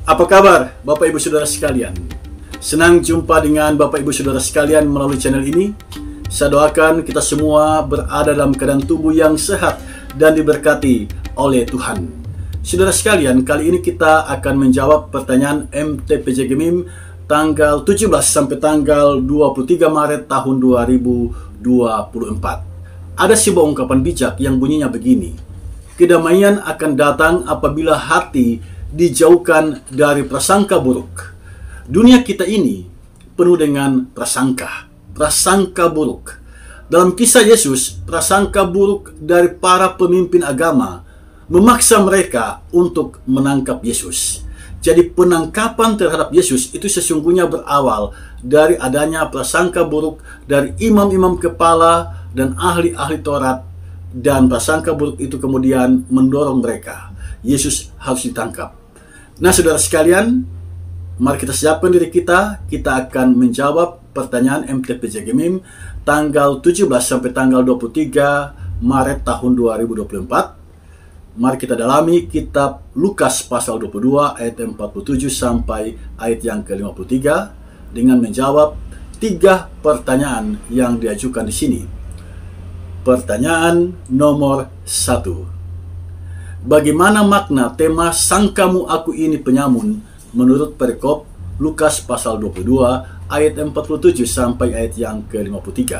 Apa kabar Bapak Ibu Saudara sekalian? Senang jumpa dengan Bapak Ibu Saudara sekalian melalui channel ini. Saya doakan kita semua berada dalam keadaan tubuh yang sehat dan diberkati oleh Tuhan. Saudara sekalian, kali ini kita akan menjawab pertanyaan MTPJ Gemim tanggal 17 sampai tanggal 23 Maret tahun 2024. Ada sebuah ungkapan bijak yang bunyinya begini: kedamaian akan datang apabila hati dijauhkan dari prasangka buruk. Dunia kita ini penuh dengan prasangka buruk. Dalam kisah Yesus, prasangka buruk dari para pemimpin agama memaksa mereka untuk menangkap Yesus. Jadi penangkapan terhadap Yesus itu sesungguhnya berawal dari adanya prasangka buruk dari imam-imam kepala dan ahli-ahli Taurat, dan prasangka buruk itu kemudian mendorong mereka Yesus harus ditangkap. Nah, saudara sekalian, mari kita siapkan diri kita. Kita akan menjawab pertanyaan MTPJ Gemim tanggal 17 sampai tanggal 23 Maret tahun 2024. Mari kita dalami kitab Lukas pasal 22 ayat 47 sampai ayat yang ke-53 dengan menjawab 3 pertanyaan yang diajukan di sini. Pertanyaan nomor 1. Bagaimana makna tema "Sangkamu aku ini penyamun" menurut perikop Lukas pasal 22 ayat 47 sampai ayat yang ke-53.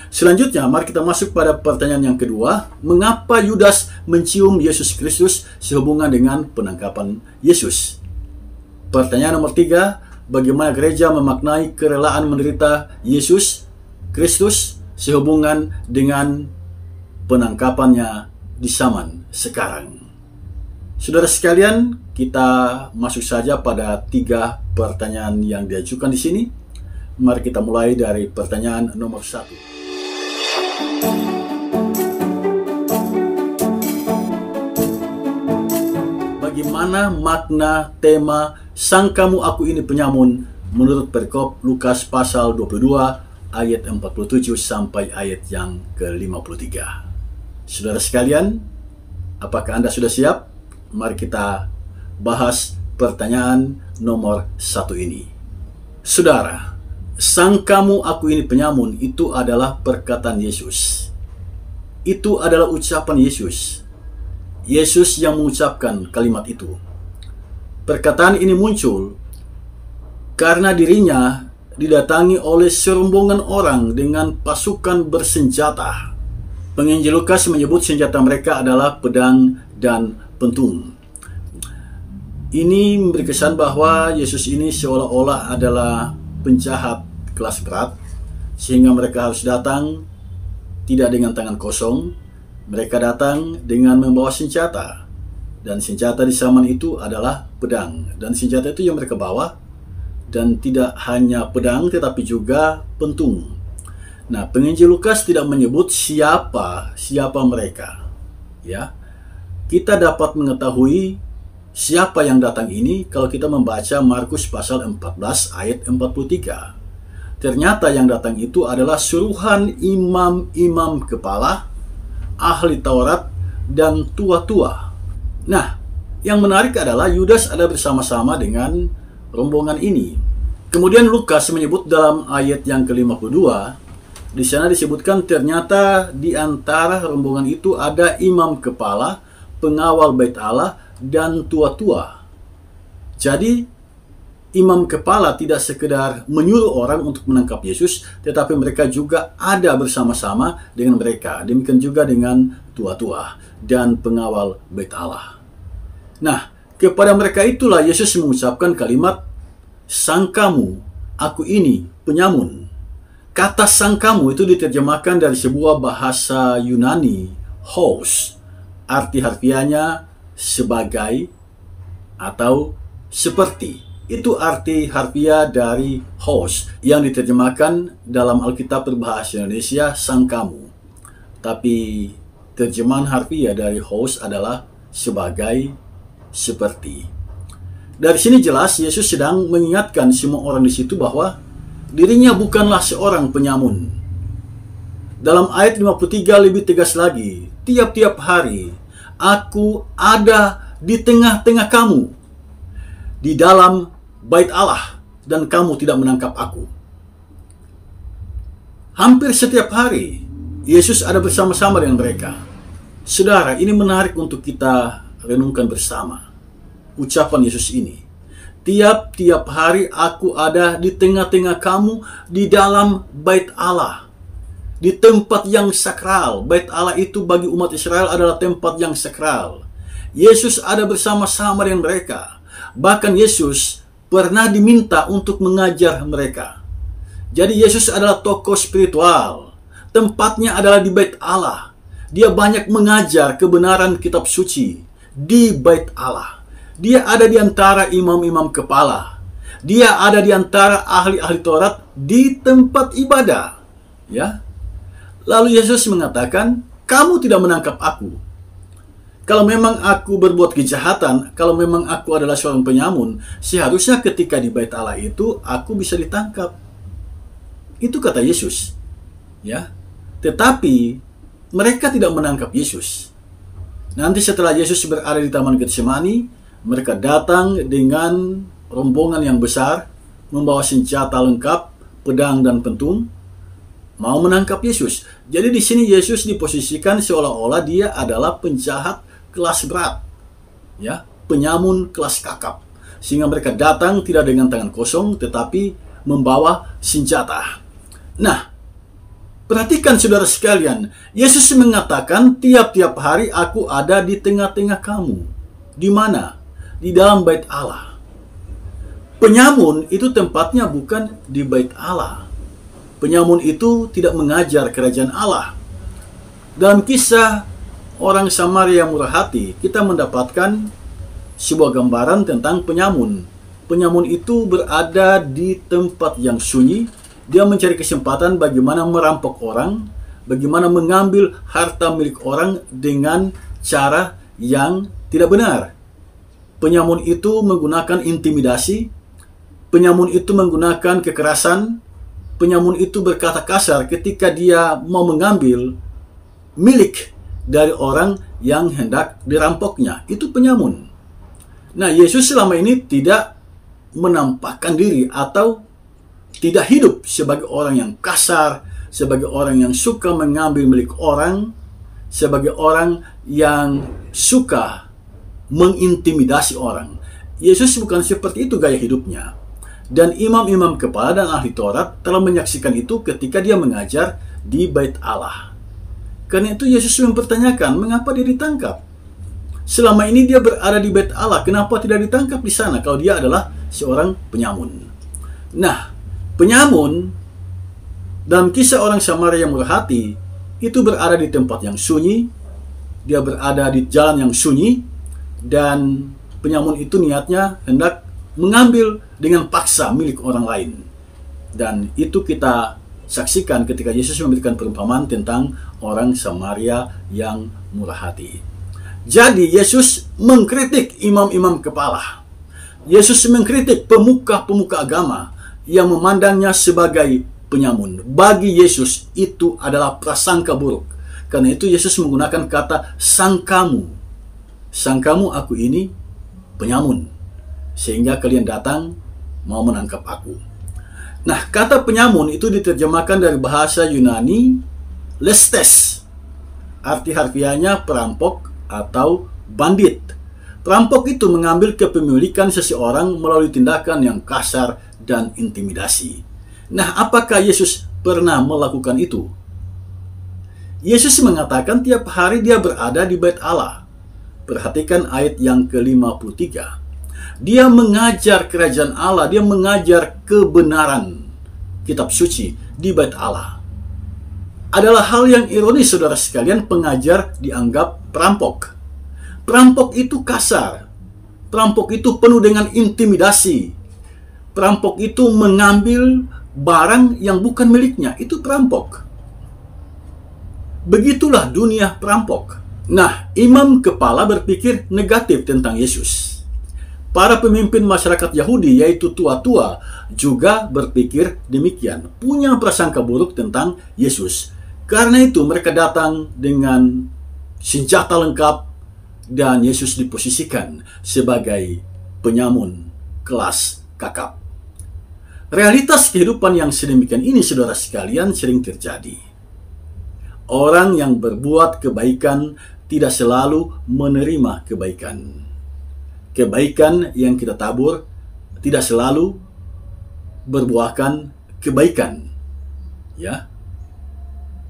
Selanjutnya, mari kita masuk pada pertanyaan yang kedua. Mengapa Yudas mencium Yesus Kristus sehubungan dengan penangkapan Yesus? Pertanyaan nomor 3. Bagaimana gereja memaknai kerelaan menderita Yesus Kristus sehubungan dengan penangkapannya di zaman sekarang? Saudara sekalian, kita masuk saja pada 3 pertanyaan yang diajukan di sini. Mari kita mulai dari pertanyaan nomor 1. Bagaimana makna tema "Sangkamu aku ini penyamun" menurut perikop Lukas pasal 22 ayat 47 sampai ayat yang ke-53? Saudara sekalian, apakah Anda sudah siap? Mari kita bahas pertanyaan nomor 1 ini. Saudara, "Sangkamu aku ini penyamun" itu adalah perkataan Yesus. Itu adalah ucapan Yesus. Yesus yang mengucapkan kalimat itu. Perkataan ini muncul karena dirinya didatangi oleh serombongan orang dengan pasukan bersenjata. Penginjil Lukas menyebut senjata mereka adalah pedang dan pentung. Ini memberi kesan bahwa Yesus ini seolah-olah adalah penjahat kelas berat, sehingga mereka harus datang tidak dengan tangan kosong. Mereka datang dengan membawa senjata, dan senjata di zaman itu adalah pedang. Dan senjata itu yang mereka bawa, dan tidak hanya pedang tetapi juga pentung. Nah, penginjil Lukas tidak menyebut siapa mereka. Ya, kita dapat mengetahui siapa yang datang ini kalau kita membaca Markus pasal 14 ayat 43. Ternyata yang datang itu adalah suruhan imam-imam kepala, ahli Taurat, dan tua-tua. Nah, yang menarik adalah Yudas ada bersama-sama dengan rombongan ini. Kemudian Lukas menyebut dalam ayat yang ke-52, di sana disebutkan ternyata di antara rombongan itu ada imam kepala, pengawal bait Allah, dan tua-tua. Jadi imam kepala tidak sekedar menyuruh orang untuk menangkap Yesus, tetapi mereka juga ada bersama-sama dengan mereka. Demikian juga dengan tua-tua dan pengawal bait Allah. Nah, kepada mereka itulah Yesus mengucapkan kalimat "Sangkamu aku ini penyamun". Kata "sangkamu" itu diterjemahkan dari sebuah bahasa Yunani, hos. Arti harfiahnya sebagai atau seperti. Itu arti harfiah dari hos yang diterjemahkan dalam Alkitab berbahasa Indonesia "sangkamu". Tapi terjemahan harfiah dari hos adalah sebagai, seperti. Dari sini jelas Yesus sedang mengingatkan semua orang di situ bahwa dirinya bukanlah seorang penyamun. Dalam ayat 53 lebih tegas lagi, "Tiap-tiap hari aku ada di tengah-tengah kamu." di dalam bait Allah dan kamu tidak menangkap aku. Hampir setiap hari Yesus ada bersama-sama dengan mereka. Saudara, ini menarik untuk kita renungkan bersama. Ucapan Yesus ini, tiap-tiap hari aku ada di tengah-tengah kamu di dalam bait Allah, di tempat yang sakral. Bait Allah itu bagi umat Israel adalah tempat yang sakral. Yesus ada bersama-sama dengan mereka. Bahkan Yesus pernah diminta untuk mengajar mereka. Jadi Yesus adalah tokoh spiritual. Tempatnya adalah di bait Allah. Dia banyak mengajar kebenaran kitab suci di bait Allah. Dia ada di antara imam-imam kepala. Dia ada di antara ahli-ahli Taurat di tempat ibadah. Ya. Lalu Yesus mengatakan, kamu tidak menangkap aku. Kalau memang aku berbuat kejahatan, kalau memang aku adalah seorang penyamun, seharusnya ketika di bait Allah itu aku bisa ditangkap. Itu kata Yesus. Ya. Tetapi mereka tidak menangkap Yesus. Nanti setelah Yesus berada di Taman Getsemani, mereka datang dengan rombongan yang besar, membawa senjata lengkap, pedang dan pentung, mau menangkap Yesus. Jadi di sini Yesus diposisikan seolah-olah dia adalah penjahat kelas berat, ya, penyamun kelas kakap, sehingga mereka datang tidak dengan tangan kosong, tetapi membawa senjata. Nah, perhatikan saudara sekalian, Yesus mengatakan tiap-tiap hari aku ada di tengah-tengah kamu. Di mana? Di dalam bait Allah. Penyamun itu tempatnya bukan di bait Allah. Penyamun itu tidak mengajar kerajaan Allah. Dalam kisah orang Samaria yang murah hati, kita mendapatkan sebuah gambaran tentang penyamun. Penyamun itu berada di tempat yang sunyi. Dia mencari kesempatan bagaimana merampok orang, bagaimana mengambil harta milik orang dengan cara yang tidak benar. Penyamun itu menggunakan intimidasi, penyamun itu menggunakan kekerasan, penyamun itu berkata kasar ketika dia mau mengambil milik dari orang yang hendak dirampoknya. Itu penyamun. Nah, Yesus selama ini tidak menampakkan diri atau tidak hidup sebagai orang yang kasar, sebagai orang yang suka mengambil milik orang, sebagai orang yang suka mengintimidasi orang. Yesus bukan seperti itu gaya hidupnya. Dan imam-imam kepala dan ahli Taurat telah menyaksikan itu ketika dia mengajar di bait Allah. Karena itu Yesus mempertanyakan, mengapa dia ditangkap? Selama ini dia berada di bait Allah, kenapa tidak ditangkap di sana kalau dia adalah seorang penyamun? Nah, penyamun dalam kisah orang Samaria yang murah hati itu berada di tempat yang sunyi, dia berada di jalan yang sunyi, dan penyamun itu niatnya hendak mengambil dengan paksa milik orang lain. Dan itu kita saksikan ketika Yesus memberikan perumpamaan tentang orang Samaria yang murah hati. Jadi Yesus mengkritik imam-imam kepala. Yesus mengkritik pemuka-pemuka agama yang memandangnya sebagai penyamun. Bagi Yesus itu adalah prasangka buruk. Karena itu Yesus menggunakan kata sangkamu. Sangkamu aku ini penyamun, sehingga kalian datang mau menangkap aku. Nah, kata penyamun itu diterjemahkan dari bahasa Yunani lestes. Arti harfiahnya perampok atau bandit. Perampok itu mengambil kepemilikan seseorang melalui tindakan yang kasar dan intimidasi. Nah, apakah Yesus pernah melakukan itu? Yesus mengatakan tiap hari dia berada di bait Allah. Perhatikan ayat yang ke-53. Dia mengajar kerajaan Allah, dia mengajar kebenaran kitab suci di bait Allah. Adalah hal yang ironis saudara sekalian, pengajar dianggap perampok. Perampok itu kasar. Perampok itu penuh dengan intimidasi. Perampok itu mengambil barang yang bukan miliknya. Itu perampok. Begitulah dunia perampok. Nah, imam kepala berpikir negatif tentang Yesus. Para pemimpin masyarakat Yahudi, yaitu tua-tua, juga berpikir demikian. Punya prasangka buruk tentang Yesus. Karena itu mereka datang dengan senjata lengkap dan Yesus diposisikan sebagai penyamun kelas kakap. Realitas kehidupan yang sedemikian ini, saudara sekalian, sering terjadi. Orang yang berbuat kebaikan tidak selalu menerima kebaikan. Kebaikan yang kita tabur tidak selalu berbuahkan kebaikan. Ya,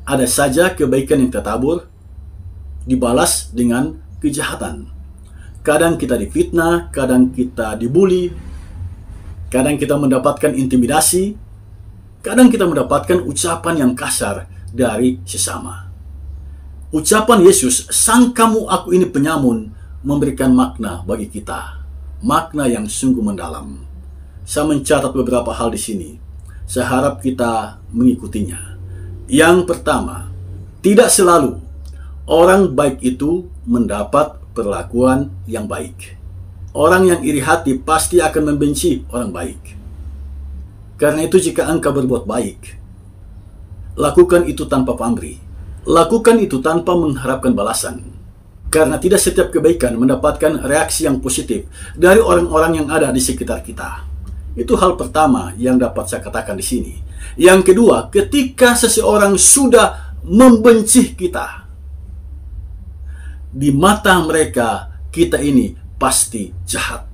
ada saja kebaikan yang kita tabur dibalas dengan kejahatan. Kadang kita difitnah, kadang kita dibully, kadang kita mendapatkan intimidasi, kadang kita mendapatkan ucapan yang kasar dari sesama. Ucapan Yesus, "Sang kamu aku ini penyamun," memberikan makna bagi kita, makna yang sungguh mendalam. Saya mencatat beberapa hal di sini. Saya harap kita mengikutinya. Yang pertama, tidak selalu orang baik itu mendapat perlakuan yang baik. Orang yang iri hati pasti akan membenci orang baik. Karena itu jika engkau berbuat baik, lakukan itu tanpa pamrih. Lakukan itu tanpa mengharapkan balasan. Karena tidak setiap kebaikan mendapatkan reaksi yang positif dari orang-orang yang ada di sekitar kita. Itu hal pertama yang dapat saya katakan di sini. Yang kedua, ketika seseorang sudah membenci kita, di mata mereka kita ini pasti jahat.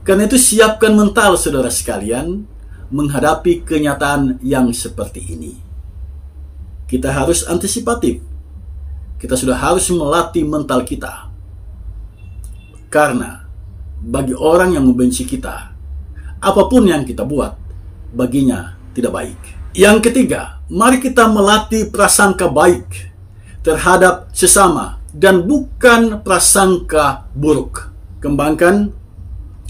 Karena itu siapkan mental saudara sekalian menghadapi kenyataan yang seperti ini. Kita harus antisipatif. Kita sudah harus melatih mental kita. Karena bagi orang yang membenci kita, apapun yang kita buat, baginya tidak baik. Yang ketiga, mari kita melatih prasangka baik terhadap sesama dan bukan prasangka buruk. Kembangkan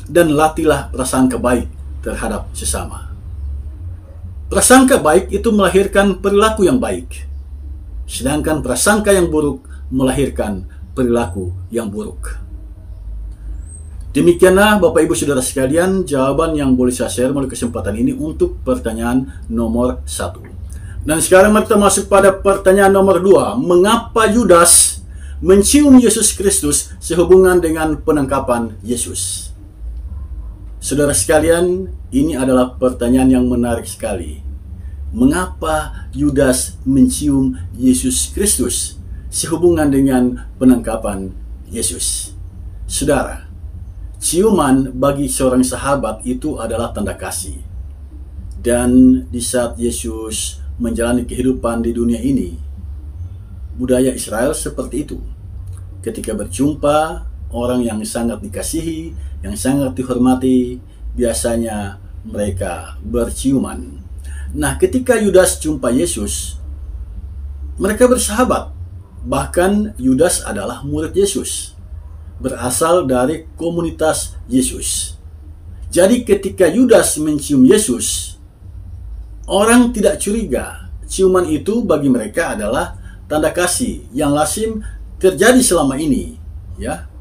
dan latihlah prasangka baik terhadap sesama. Prasangka baik itu melahirkan perilaku yang baik. Sedangkan prasangka yang buruk melahirkan perilaku yang buruk. Demikianlah Bapak Ibu Saudara sekalian jawaban yang boleh saya share melalui kesempatan ini untuk pertanyaan nomor 1. Dan sekarang mari kita masuk pada pertanyaan nomor 2. Mengapa Yudas mencium Yesus Kristus sehubungan dengan penangkapan Yesus? Saudara sekalian, ini adalah pertanyaan yang menarik sekali. Mengapa Yudas mencium Yesus Kristus sehubungan dengan penangkapan Yesus? Saudara, ciuman bagi seorang sahabat itu adalah tanda kasih. Dan di saat Yesus menjalani kehidupan di dunia ini, budaya Israel seperti itu. Ketika berjumpa orang yang sangat dikasihi, yang sangat dihormati, biasanya mereka berciuman. Nah, ketika Yudas jumpa Yesus, mereka bersahabat. Bahkan Yudas adalah murid Yesus, berasal dari komunitas Yesus. Jadi ketika Yudas mencium Yesus, orang tidak curiga. Ciuman itu bagi mereka adalah tanda kasih yang lazim terjadi selama ini, ya.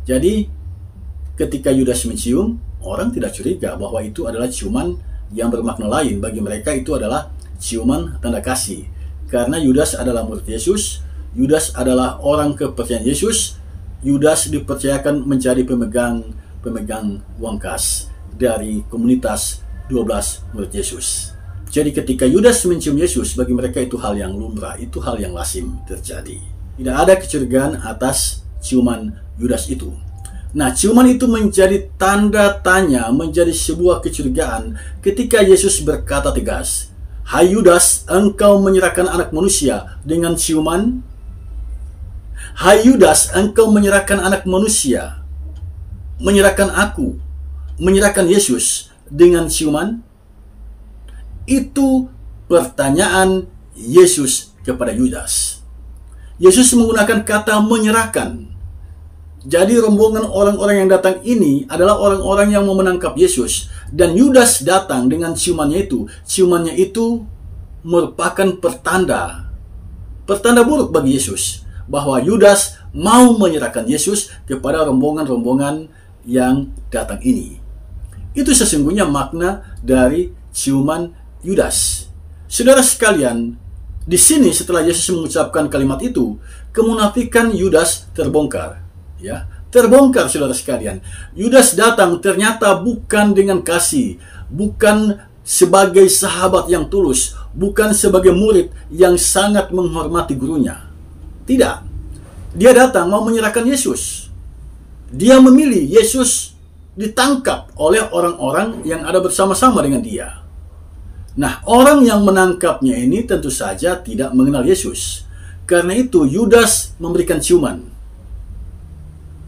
Jadi ketika Yudas mencium, orang tidak curiga bahwa itu adalah ciuman yang bermakna lain. Bagi mereka itu adalah ciuman tanda kasih. Karena Yudas adalah murid Yesus, Yudas adalah orang kepercayaan Yesus, Yudas dipercayakan menjadi pemegang uang kas dari komunitas 12 murid Yesus. Jadi ketika Yudas mencium Yesus, bagi mereka itu hal yang lumrah, itu hal yang lazim terjadi. Tidak ada kecurigaan atas ciuman Yudas itu. Nah, ciuman itu menjadi tanda tanya, menjadi sebuah kecurigaan ketika Yesus berkata tegas, "Hai Yudas, engkau menyerahkan anak manusia dengan ciuman?" Hai Yudas, engkau menyerahkan anak manusia, menyerahkan aku, menyerahkan Yesus dengan ciuman? Itu pertanyaan Yesus kepada Yudas. Yesus menggunakan kata menyerahkan. Jadi rombongan orang-orang yang datang ini adalah orang-orang yang mau menangkap Yesus. Dan Yudas datang dengan ciumannya itu. Ciumannya itu merupakan pertanda buruk bagi Yesus. Bahwa Yudas mau menyerahkan Yesus kepada rombongan-rombongan yang datang ini. Itu sesungguhnya makna dari ciuman Yudas. Saudara sekalian, di sini setelah Yesus mengucapkan kalimat itu, kemunafikan Yudas terbongkar. Ya, terbongkar, saudara sekalian. Yudas datang ternyata bukan dengan kasih, bukan sebagai sahabat yang tulus, bukan sebagai murid yang sangat menghormati gurunya. Tidak. Dia datang mau menyerahkan Yesus. Dia memilih Yesus ditangkap oleh orang-orang yang ada bersama-sama dengan dia. Nah, orang yang menangkapnya ini tentu saja tidak mengenal Yesus. Karena itu Yudas memberikan ciuman.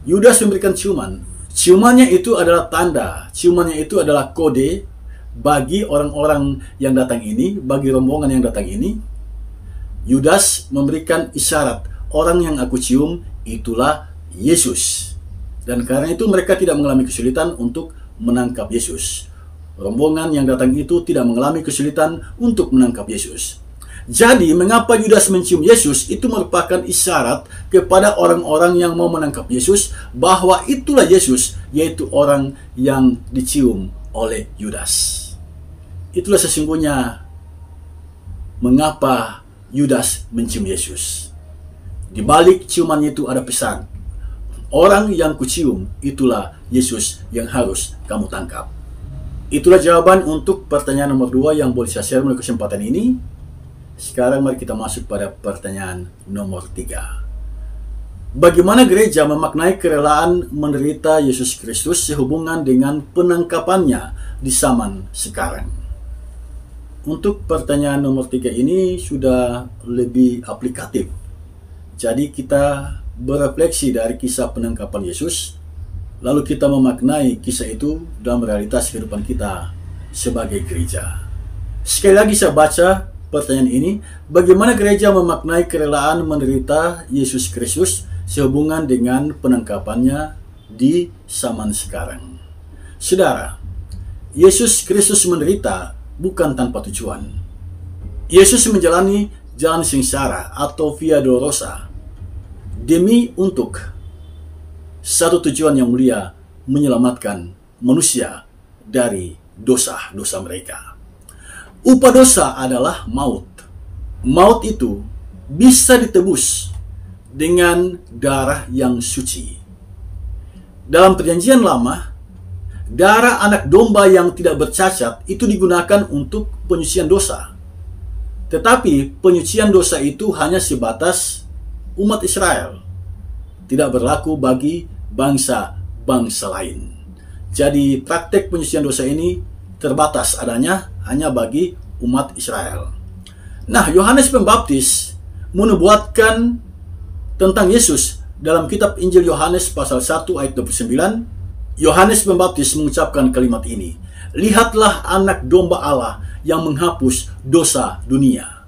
Yudas memberikan ciuman. Ciumannya itu adalah tanda, ciumannya itu adalah kode bagi orang-orang yang datang ini, bagi rombongan yang datang ini. Yudas memberikan isyarat, orang yang aku cium itulah Yesus. Dan karena itu mereka tidak mengalami kesulitan untuk menangkap Yesus. Rombongan yang datang itu tidak mengalami kesulitan untuk menangkap Yesus. Jadi, mengapa Yudas mencium Yesus itu merupakan isyarat kepada orang-orang yang mau menangkap Yesus bahwa itulah Yesus, yaitu orang yang dicium oleh Yudas. Itulah sesungguhnya mengapa Yudas mencium Yesus. Di balik ciumannya itu ada pesan. Orang yang kucium itulah Yesus yang harus kamu tangkap. Itulah jawaban untuk pertanyaan nomor 2 yang boleh saya share melalui kesempatan ini. Sekarang mari kita masuk pada pertanyaan nomor 3. Bagaimana gereja memaknai kerelaan menderita Yesus Kristus sehubungan dengan penangkapannya di zaman sekarang? Untuk pertanyaan nomor 3 ini sudah lebih aplikatif. Jadi kita berefleksi dari kisah penangkapan Yesus, lalu kita memaknai kisah itu dalam realitas kehidupan kita sebagai gereja. Sekali lagi saya baca pertanyaan ini, bagaimana gereja memaknai kerelaan menderita Yesus Kristus sehubungan dengan penangkapannya di zaman sekarang? Saudara, Yesus Kristus menderita bukan tanpa tujuan. Yesus menjalani jalan sengsara atau via dolorosa demi untuk satu tujuan yang mulia, menyelamatkan manusia dari dosa-dosa mereka. Upah dosa adalah maut. Maut itu bisa ditebus dengan darah yang suci. Dalam perjanjian lama, darah anak domba yang tidak bercacat itu digunakan untuk penyucian dosa. Tetapi penyucian dosa itu hanya sebatas umat Israel, tidak berlaku bagi bangsa-bangsa lain. Jadi praktek penyucian dosa ini terbatas adanya hanya bagi umat Israel. Nah, Yohanes Pembaptis menubuatkan tentang Yesus dalam kitab Injil Yohanes pasal 1 ayat 29. Yohanes Pembaptis mengucapkan kalimat ini, "Lihatlah anak domba Allah yang menghapus dosa dunia."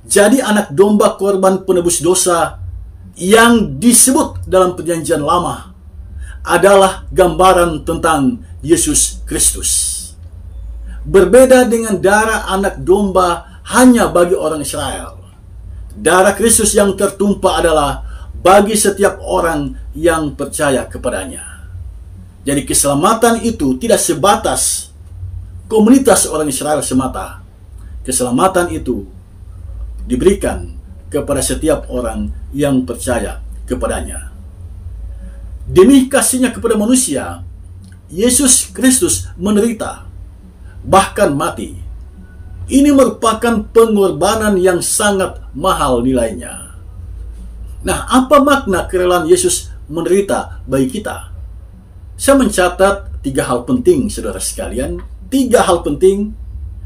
Jadi anak domba korban penebus dosa yang disebut dalam perjanjian lama adalah gambaran tentang Yesus Kristus. Berbeda dengan darah anak domba hanya bagi orang Israel. Darah Kristus yang tertumpah adalah bagi setiap orang yang percaya kepadanya. Jadi keselamatan itu tidak sebatas komunitas orang Israel semata. Keselamatan itu diberikan kepada setiap orang yang percaya kepadanya. Demi kasihnya kepada manusia, Yesus Kristus menderita, bahkan mati. Ini merupakan pengorbanan yang sangat mahal nilainya. Nah, apa makna kerelaan Yesus menderita bagi kita? Saya mencatat 3 hal penting, saudara sekalian. 3 hal penting,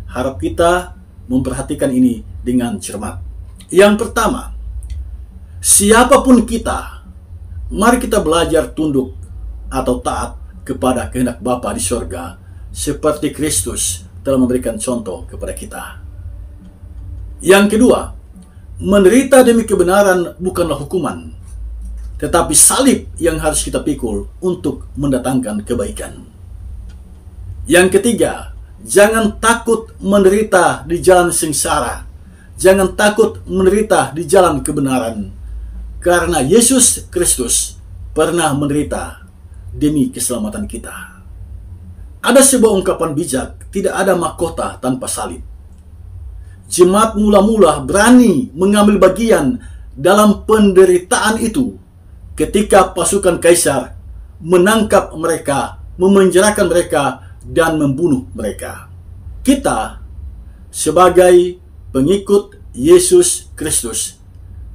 harap kita memperhatikan ini dengan cermat. Yang pertama, siapapun kita, mari kita belajar tunduk atau taat kepada kehendak Bapa di sorga, seperti Kristus telah memberikan contoh kepada kita. Yang kedua, menderita demi kebenaran bukanlah hukuman, tetapi salib yang harus kita pikul untuk mendatangkan kebaikan. Yang ketiga, jangan takut menderita di jalan sengsara. Jangan takut menderita di jalan kebenaran. Karena Yesus Kristus pernah menderita demi keselamatan kita. Ada sebuah ungkapan bijak, tidak ada mahkota tanpa salib. Jemaat mula-mula berani mengambil bagian dalam penderitaan itu ketika pasukan kaisar menangkap mereka, memenjarakan mereka, dan membunuh mereka. Kita sebagai pengikut Yesus Kristus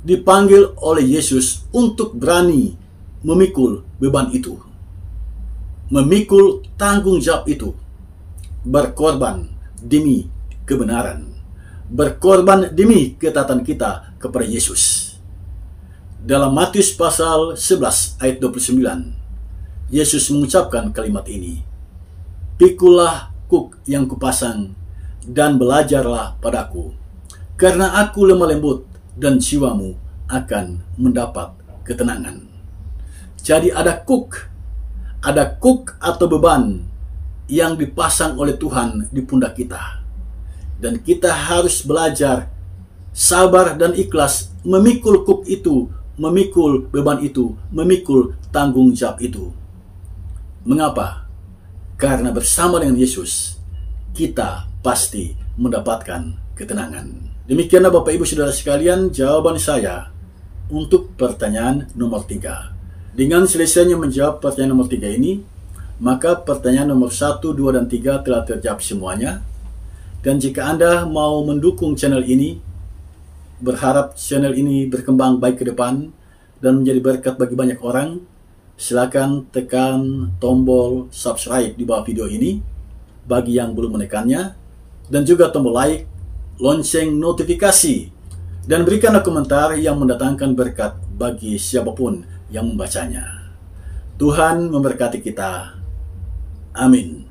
dipanggil oleh Yesus untuk berani memikul beban itu, memikul tanggung jawab itu, berkorban demi kebenaran, berkorban demi ketaatan kita kepada Yesus. Dalam Matius pasal 11 ayat 29, Yesus mengucapkan kalimat ini, "Pikulah kuk yang kupasang dan belajarlah padaku, karena aku lemah lembut dan jiwamu akan mendapat ketenangan." Jadi ada kuk atau beban yang dipasang oleh Tuhan di pundak kita. Dan kita harus belajar sabar dan ikhlas memikul kuk itu, memikul beban itu, memikul tanggung jawab itu. Mengapa? Karena bersama dengan Yesus, kita pasti mendapatkan ketenangan. Demikianlah Bapak Ibu Saudara sekalian jawaban saya untuk pertanyaan nomor 3. Dengan selesainya menjawab pertanyaan nomor 3 ini, maka pertanyaan nomor 1, 2, dan 3 telah terjawab semuanya. Dan jika Anda mau mendukung channel ini, berharap channel ini berkembang baik ke depan dan menjadi berkat bagi banyak orang, silakan tekan tombol subscribe di bawah video ini bagi yang belum menekannya, dan juga tombol like, lonceng notifikasi, dan berikanlah komentar yang mendatangkan berkat bagi siapapun yang membacanya. Tuhan memberkati kita. Amin.